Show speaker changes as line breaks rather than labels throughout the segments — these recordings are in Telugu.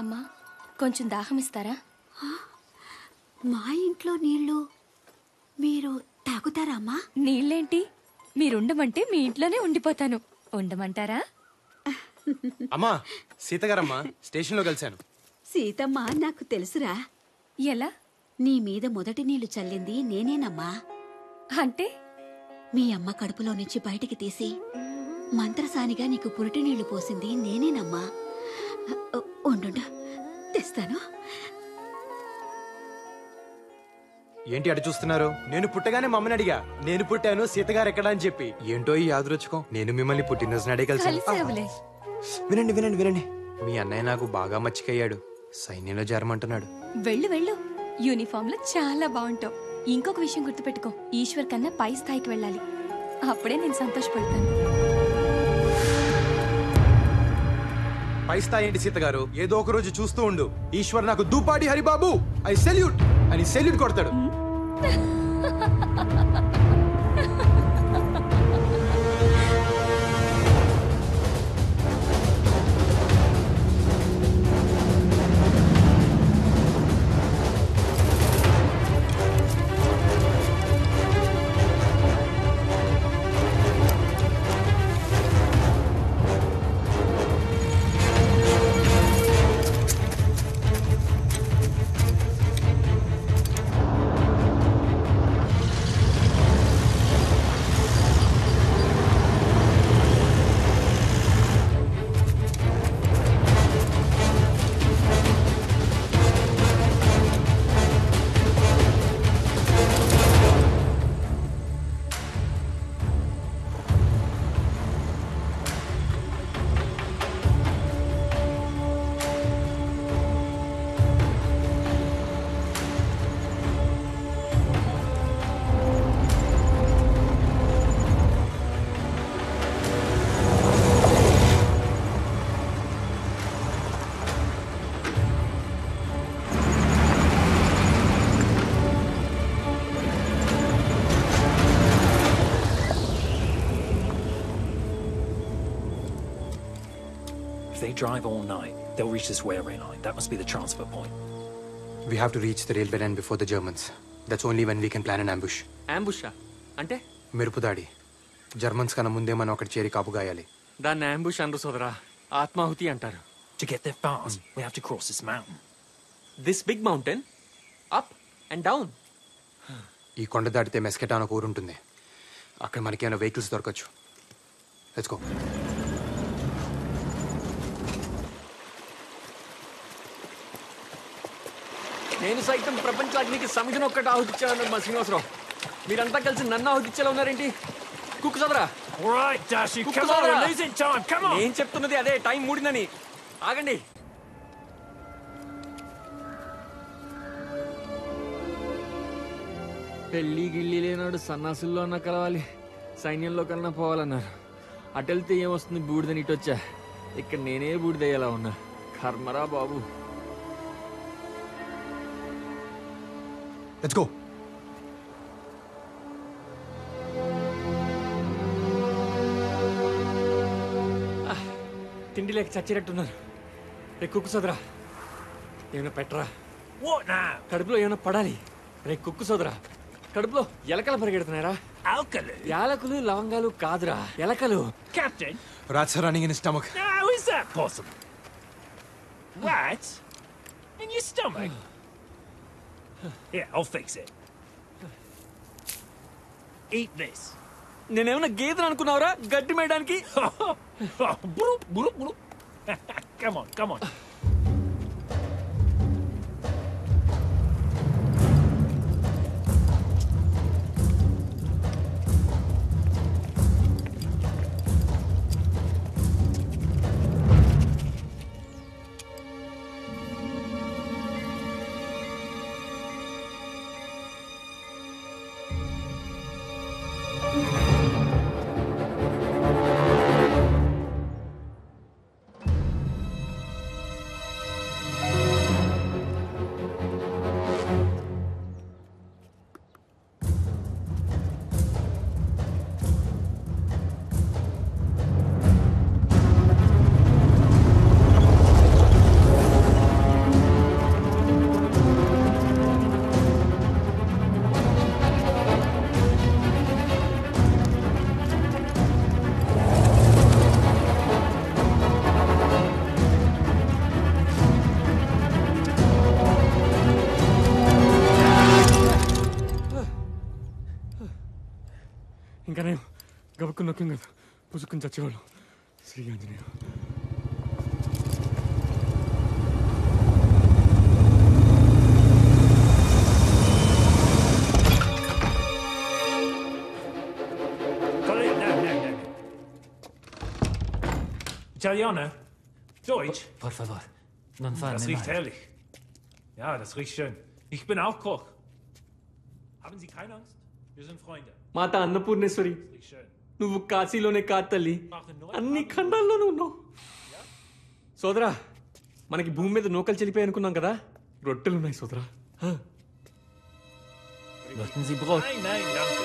అమ్మా, కొంచెం దాహం ఇస్తారా?
మా ఇంట్లో నీళ్లు మీరు తాగుతారా అమ్మా?
నీళ్ళేంటి, మీరుండమంటే మీ ఇంట్లోనే ఉండిపోతాను. ఉండమంటారా?
అమ్మా, సీతగారమ్మా, స్టేషన్లో కలిశాను.
సీతమ్మ నాకు తెలుసురా.
ఎలా?
నీ మీద మొదటి నీళ్లు చల్లింది నేనేనమ్మా.
అంటే
మీ అమ్మ కడుపులో నుంచి బయటికి తీసి మంత్రసానిగా నీకు పురిటి నీళ్లు పోసింది నేనేనమ్మా. ఉండు, తెస్తాను.
ఏంటి అటు చూస్తున్నారు? నేను పుట్టగానే మమ్మని అడిగా, నేను పుట్టాను సీతగారు ఎక్కడా అని చెప్పి. ఏంటో ఈ యాదృచ్ఛికం, నేను మిమ్మల్ని పుట్టినరోజు నాడే కలిసాను. వినండి వినండి వినండి, మీ అన్నయ్య నాకు బాగా మచ్చికయ్యాడు. సైన్యంలో చేరమంటున్నాడు.
వెళ్ళు వెళ్ళు, యూనిఫామ్ లో చాలా బాగుంటావు. ఇంకొక విషయం గుర్తుపెట్టుకో, ఈశ్వర్ కన్నా పై స్థాయికి వెళ్ళాలి. అప్పుడే నేను సంతోషపడతాను.
పై స్థాయి ఏంటి సీతగారు? ఏదో ఒక రోజు చూస్తూ ఉండు, ఈశ్వర్ నాకు దూపాటి హరిబాబు ఐ సెల్యూట్ అని సెల్యూట్ కొడతాడు.
They drive all night. They'll reach this railway line. That must be the transfer point.
We have to reach the railway line before the Germans. That's only when we can plan an ambush.
Ambush అంటే
మెరుపుదాడి. జర్మన్స్ కన్నా ముందే మనం అక్కడ చేరి కాపు గాయాలి.
దాన్ని ambush అనరు సోదరా, ఆత్మాహుతి అంటారు.
To get there fast, we have to cross this mountain.
This big mountain? Up and down?
ఈ కొండ దాటితే మెస్కెటా అని ఒక ఊరు ఉంటుంది. అక్కడ మనకేమైనా వెహికల్స్ దొరకచ్చు. Let's go.
నేను సైతం ప్రపంచ అగ్నికి సమితిని ఒక్కటి ఆహుతిచ్చాను మా శ్రీనివాసరావు. మీరంతా కలిసి నన్ను ఆహుతిచ్చేలా ఉన్నారేంటి? కుక్కు సోదరా.
Alright, Dashi, come on, we're losing time. Come on.
నేను చెప్తున్నది అదే, టైం మూడిందని. ఆగండి. పెళ్లి గిళ్ళి లేనాడు సన్నాసుల్లో అన్నా కలవాలి, సైన్యంలో కన్నా పోవాలన్నారు. అటెళ్తే ఏమొస్తుంది బూడిదని ఇటొచ్చా. ఇక్కడ నేనే బూడిదయ్యేలా ఉన్నా. కర్మరా బాబు.
Let's go.
తిండి లేక చచ్చినట్టున్నారు. రే కుక్కు సోదరా, ఏమైనా పెట్టరా.
What now?
కడుపులో ఏమైనా పడాలి. రే కుక్కు సోదరా, కడుపులో ఎలకలు పరిగెడుతున్నాయరా.
Alkali?
యాలకులు లవంగాలు కాదురా, ఎలకలు.
Captain?
Rats are running in his stomach.
How is that possible? Rats? In your stomach? Here, I'll fix it. Eat this.
నేనేమన్నా గేదెను అనుకున్నావురా గడ్డి మేయడానికి?
Bloop, bloop, bloop. Come on, come on.
పుసుకుని నొక్కం కదా, పుసుకుని చచ్చేవాళ్ళం. Shri Anjaneya.
Kollege, nein. Italiano? Deutsch?
Por favor, non farmi
Das riecht
male.
herrlich. Ja, das riecht schön. Ich bin auch Koch. Haben Sie keine Angst? Wir sind Freunde.
మాత అన్నపూర్ణేశ్వరి,
Das riecht schön.
నువ్వు కాశీలోనే కాదు తల్లి, అన్ని ఖండాల్లోనూ ఉన్నావు. సోదరా, మనకి భూమి మీద నూకలు చెల్లిపోయి అనుకున్నాం కదా, రొట్టెలు ఉన్నాయి సోదరా.
Möchten Sie Brot?
Nein, danke.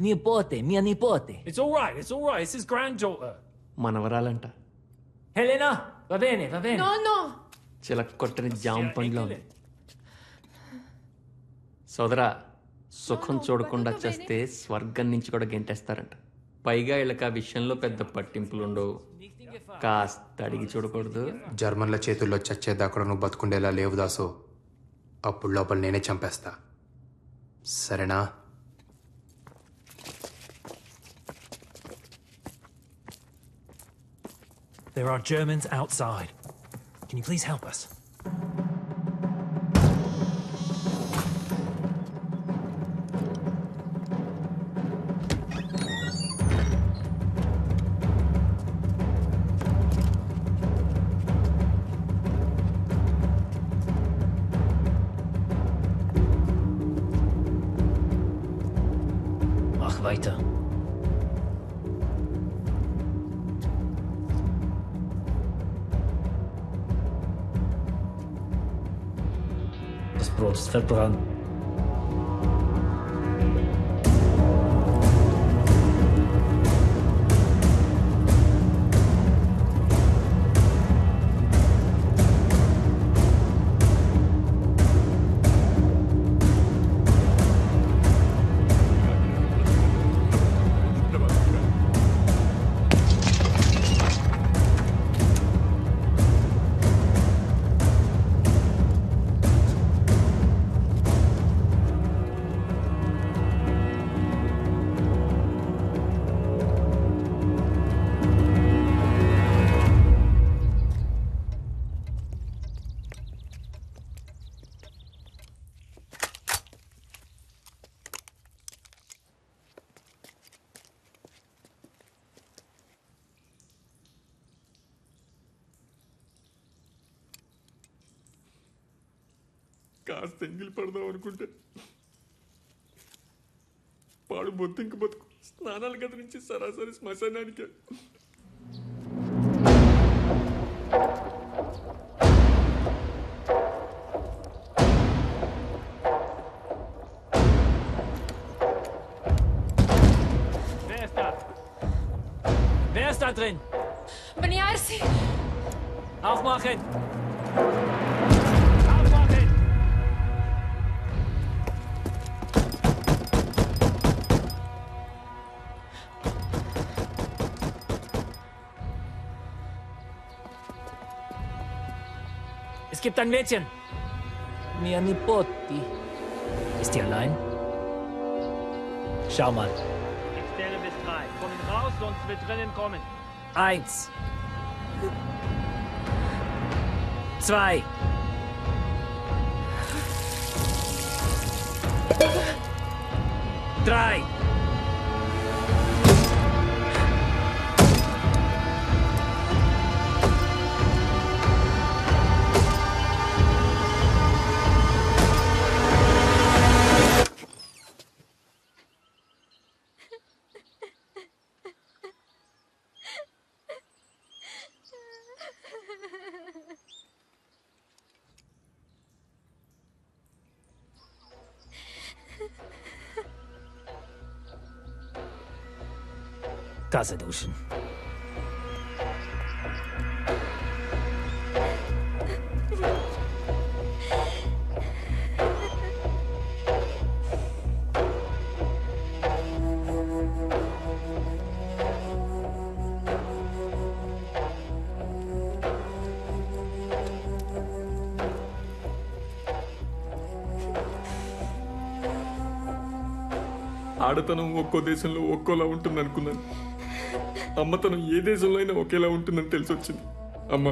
Nipote, mia nipote.
It's all right. It's his granddaughter.
మనవరాలంట,
Helena, va bene.
చిలక కొట్టని జామ
Ja,
పండ్లో
Enkelin.
సోదరా, సుఖం చూడకుండా చేస్తే స్వర్గం నుంచి కూడా గెంటేస్తారంట. పైగా వీళ్ళకి ఆ విషయంలో పెద్ద పట్టింపులుండవు. కాస్త అడిగి చూడకూడదు.
జర్మన్ల చేతుల్లో చచ్చేదా కూడా నువ్వు బతుకుండేలా లేవు దాసు. అప్పుడు లోపల నేనే చంపేస్తా, సరేనా?
There are Germans outside. Can you please help us?
Mach weiter. Das Brot ist verbrannt.
కాస్త ఎంగిలి పడదాం అనుకుంటే పాడు బొత్తింక బతుకు. స్నానాల గది నుంచి సరాసరి శ్మశానానికి.
Wer ist da drin?
Beniarsi!
Aufmachen! Es gibt ein Mädchen. Mia Nipoti. Ist die allein? Schau mal.
Ich zähle bis 3. Kommen raus, sonst wird drinnen kommen.
1. 2. 3. Tasse duschen.
ఆడతనం ఒక్కో దేశంలో ఒక్కోలా ఉంటుంది అనుకున్నాను. అమ్మతనం ఏ దేశంలో అయినా ఒకేలా ఉంటుందని తెలిసి వచ్చింది. అమ్మ,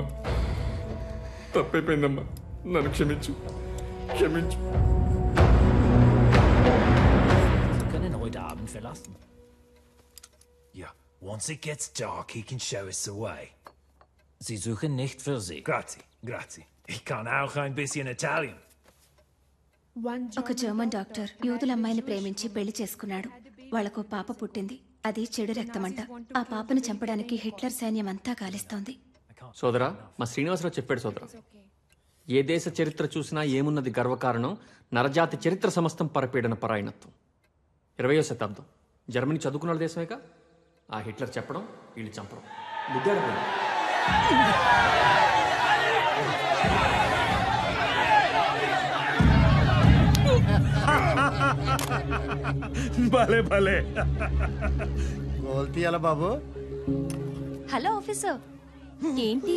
తప్పైపోయిందమ్మా, నన్ను క్షమించు, క్షమించు.
Sie können heute Abend verlassen. Ja, once it gets dark, he can show us the way. Sie suchen nicht für Sie. Grazie, grazie. Ich kann auch ein bisschen Italian.
ఒక జర్మన్ డాక్టర్ యూదుల అమ్మాయిని ప్రేమించి పెళ్లి చేసుకున్నాడు. వాళ్లకు పాప పుట్టింది. అది చెడు రక్తమంట. ఆ పాపను చంపడానికి హిట్లర్ సైన్యం అంతా గాలిస్తోంది.
సోదరా, మా శ్రీనివాసరావు చెప్పాడు సోదరా, ఏ దేశ చరిత్ర చూసినా ఏమున్నది గర్వకారణం, నరజాతి చరిత్ర సమస్తం పరపీడన పరాయణత్వం. 20వ శతాబ్దం జర్మనీ చదువుకున్న దేశమేక. ఆ హిట్లర్ చెప్పడం, వీళ్ళు చంపడం. బుద్ధాడు.
భలే భలే.
గోల్తీయాల బాబు.
హలో ఆఫీసర్, ఏంటి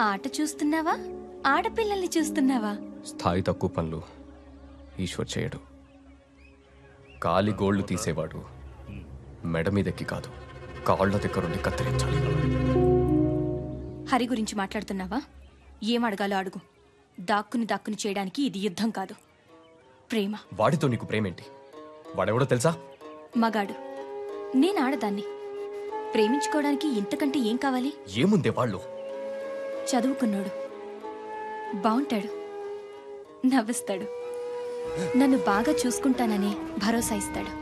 ఆట చూస్తున్నావా, ఆడపిల్లల్ని చూస్తున్నావా?
స్థాయి తక్కువ పనులు ఈశ్వర్ చేయడు. కాలి గోళ్లు తీసేవాడు మెడ మీదెక్కి కాదు, కాళ్ల దగ్గరుండి కత్తిరించాలి.
హరి గురించి మాట్లాడుతున్నావా? ఏం అడగాలో అడుగు. దాక్కుని చేయడానికి ఇది యుద్ధం కాదు, ప్రేమ.
వాడితో నీకు ప్రేమేంటి? వాడెవడో తెలుసా?
మగాడు. నేను ఆడదాన్ని. ప్రేమించుకోవడానికి ఇంతకంటే ఏం కావాలి?
ఏముందే వాళ్ళు?
చదువుకున్నాడు, బాగుంటాడు, నవ్విస్తాడు, నన్ను బాగా చూసుకుంటానని భరోసా ఇస్తాడు.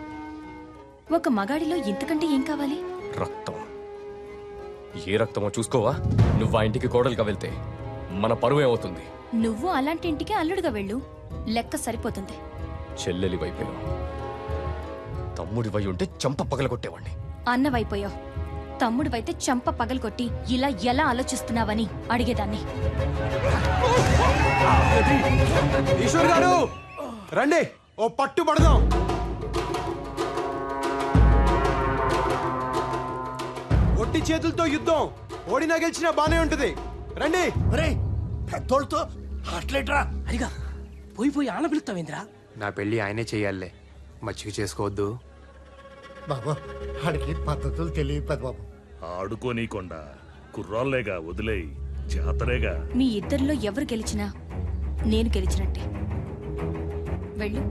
ఒక మగాడిలో ఇంతకంటే ఏం కావాలి?
రక్తం. ఏ రక్తమో చూసుకోవా? నువ్వు ఆ ఇంటికి కోడలుగా వెళ్తే మన పరువు ఏమవుతుంది?
నువ్వు అలాంటి ఇంటికి అల్లుడుగా వెళ్ళు, లెక్క సరిపోతుంది.
చెల్లెలి వైపోయావు, తమ్ముడి వై ఉంటే చంప పగలగొట్టేవాణ్ణి.
అన్నవైపోయావు, తమ్ముడివైతే చంప పగలగొట్టి ఇలా ఎలా ఆలోచిస్తున్నావని అడిగేదాన్ని.
ఈశ్వర్ గారు రండి, ఓ పట్టు పడదాం. ఒట్టి చేతులతో యుద్ధం, ఓడినా గెలిచినా బానే ఉంటది. రండి.
పెద్దోళ్ళతో అట్లేట్రా అడిగా పోయి ఆన పిలుస్తావేంద్రా?
నా పెళ్లి ఆయనే చెయ్యాలే, మచ్చిక చేసుకోవద్దు.
బాబు ఆడికి పద్ధతులు తెలియదు పెద్ద బాబు.
ఆడుకోనీకొండా కుర్రాళ్ళేగా, వదిలేయి, జాతరేగా.
మీ ఇద్దరిలో ఎవరు గెలిచినా నేను గెలిచినట్టే. వెళ్ళు.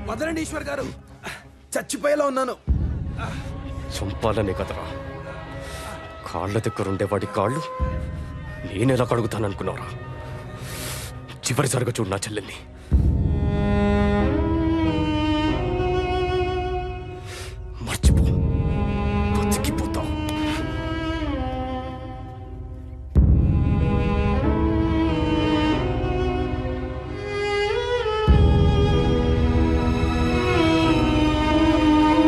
వదలండి ఈశ్వర్ గారు, చచ్చిపోయేలా ఉన్నాను.
చంపాలనే కదరా, కాళ్ళ దగ్గరుండే వాడి కాళ్ళు నేనెలా కడుగుతాననుకున్నారా? చివరిసారిగా చూడు నా చెల్లెల్ని.